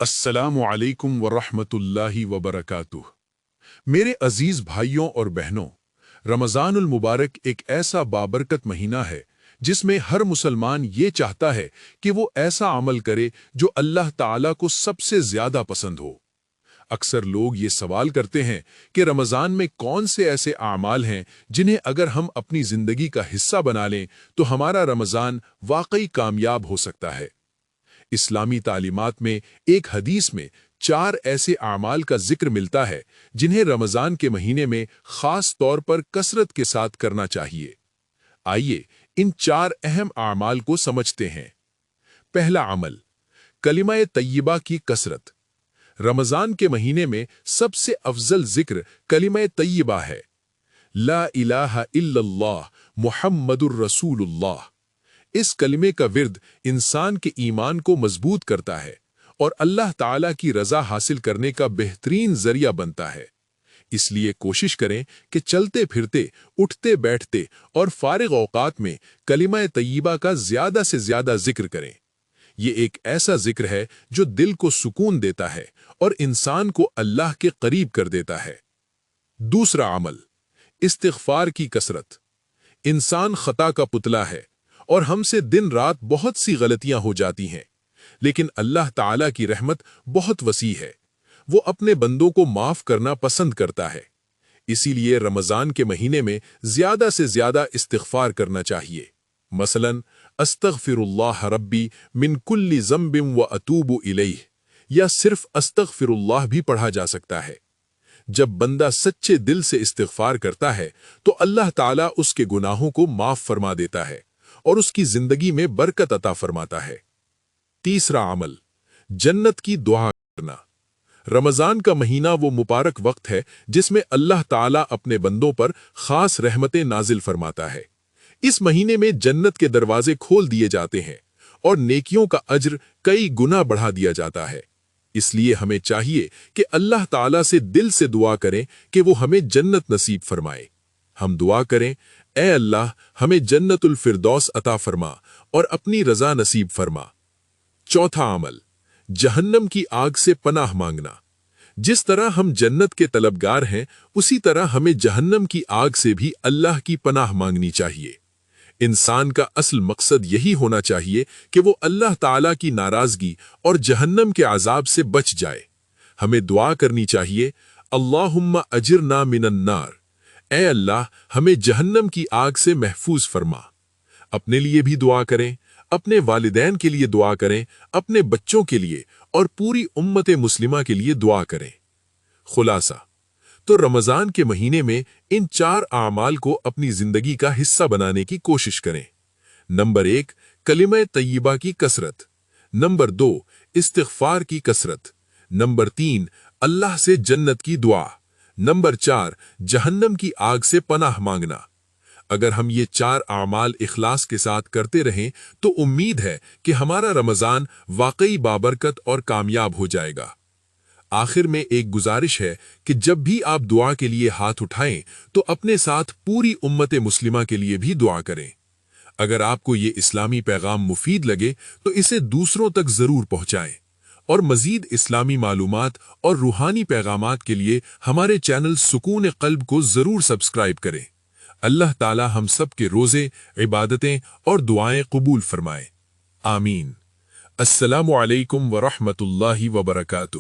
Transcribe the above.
السلام علیکم ورحمۃ اللہ وبرکاتہ۔ میرے عزیز بھائیوں اور بہنوں، رمضان المبارک ایک ایسا بابرکت مہینہ ہے جس میں ہر مسلمان یہ چاہتا ہے کہ وہ ایسا عمل کرے جو اللہ تعالیٰ کو سب سے زیادہ پسند ہو۔ اکثر لوگ یہ سوال کرتے ہیں کہ رمضان میں کون سے ایسے اعمال ہیں جنہیں اگر ہم اپنی زندگی کا حصہ بنا لیں تو ہمارا رمضان واقعی کامیاب ہو سکتا ہے۔ اسلامی تعلیمات میں ایک حدیث میں 4 ایسے اعمال کا ذکر ملتا ہے جنہیں رمضان کے مہینے میں خاص طور پر کثرت کے ساتھ کرنا چاہیے۔ آئیے ان 4 اہم اعمال کو سمجھتے ہیں۔ پہلا عمل، کلمہ طیبہ کی کثرت۔ رمضان کے مہینے میں سب سے افضل ذکر کلمہ طیبہ ہے۔ لا الہ الا اللہ محمد الرسول اللہ۔ اس کلمے کا ورد انسان کے ایمان کو مضبوط کرتا ہے اور اللہ تعالیٰ کی رضا حاصل کرنے کا بہترین ذریعہ بنتا ہے۔ اس لیے کوشش کریں کہ چلتے پھرتے، اٹھتے بیٹھتے اور فارغ اوقات میں کلمہ طیبہ کا زیادہ سے زیادہ ذکر کریں۔ یہ ایک ایسا ذکر ہے جو دل کو سکون دیتا ہے اور انسان کو اللہ کے قریب کر دیتا ہے۔ دوسرا عمل، استغفار کی کثرت۔ انسان خطا کا پتلا ہے اور ہم سے دن رات بہت سی غلطیاں ہو جاتی ہیں، لیکن اللہ تعالیٰ کی رحمت بہت وسیع ہے۔ وہ اپنے بندوں کو معاف کرنا پسند کرتا ہے۔ اسی لیے رمضان کے مہینے میں زیادہ سے زیادہ استغفار کرنا چاہیے۔ مثلا استغفر اللہ ربی من کل ذنب و اتوب الیہ، یا صرف استغفر اللہ بھی پڑھا جا سکتا ہے۔ جب بندہ سچے دل سے استغفار کرتا ہے تو اللہ تعالیٰ اس کے گناہوں کو معاف فرما دیتا ہے اور اس کی زندگی میں برکت عطا فرماتا ہے۔ تیسرا عمل، جنت کی دعا کرنا۔ رمضان کا مہینہ وہ مبارک وقت ہے جس میں اللہ تعالیٰ اپنے بندوں پر خاص رحمتیں نازل فرماتا ہے۔ اس مہینے میں جنت کے دروازے کھول دیے جاتے ہیں اور نیکیوں کا اجر کئی گنا بڑھا دیا جاتا ہے۔ اس لیے ہمیں چاہیے کہ اللہ تعالیٰ سے دل سے دعا کریں کہ وہ ہمیں جنت نصیب فرمائے۔ ہم دعا کریں، اے اللہ ہمیں جنت الفردوس عطا فرما اور اپنی رضا نصیب فرما۔ چوتھا عمل، جہنم کی آگ سے پناہ مانگنا۔ جس طرح ہم جنت کے طلبگار ہیں، اسی طرح ہمیں جہنم کی آگ سے بھی اللہ کی پناہ مانگنی چاہیے۔ انسان کا اصل مقصد یہی ہونا چاہیے کہ وہ اللہ تعالیٰ کی ناراضگی اور جہنم کے عذاب سے بچ جائے۔ ہمیں دعا کرنی چاہیے، اللہم اجرنا من النار، اے اللہ ہمیں جہنم کی آگ سے محفوظ فرما۔ اپنے لیے بھی دعا کریں، اپنے والدین کے لیے دعا کریں، اپنے بچوں کے لیے اور پوری امت مسلمہ کے لیے دعا کریں۔ خلاصہ، تو رمضان کے مہینے میں ان 4 اعمال کو اپنی زندگی کا حصہ بنانے کی کوشش کریں۔ نمبر 1، کلمہ طیبہ کی کثرت۔ نمبر 2، استغفار کی کثرت۔ نمبر 3، اللہ سے جنت کی دعا۔ نمبر 4، جہنم کی آگ سے پناہ مانگنا۔ اگر ہم یہ 4 اعمال اخلاص کے ساتھ کرتے رہیں تو امید ہے کہ ہمارا رمضان واقعی بابرکت اور کامیاب ہو جائے گا۔ آخر میں ایک گزارش ہے کہ جب بھی آپ دعا کے لیے ہاتھ اٹھائیں تو اپنے ساتھ پوری امت مسلمہ کے لیے بھی دعا کریں۔ اگر آپ کو یہ اسلامی پیغام مفید لگے تو اسے دوسروں تک ضرور پہنچائیں، اور مزید اسلامی معلومات اور روحانی پیغامات کے لیے ہمارے چینل سکون قلب کو ضرور سبسکرائب کریں۔ اللہ تعالی ہم سب کے روزے، عبادتیں اور دعائیں قبول فرمائے۔ آمین۔ السلام علیکم ورحمۃ اللہ وبرکاتہ۔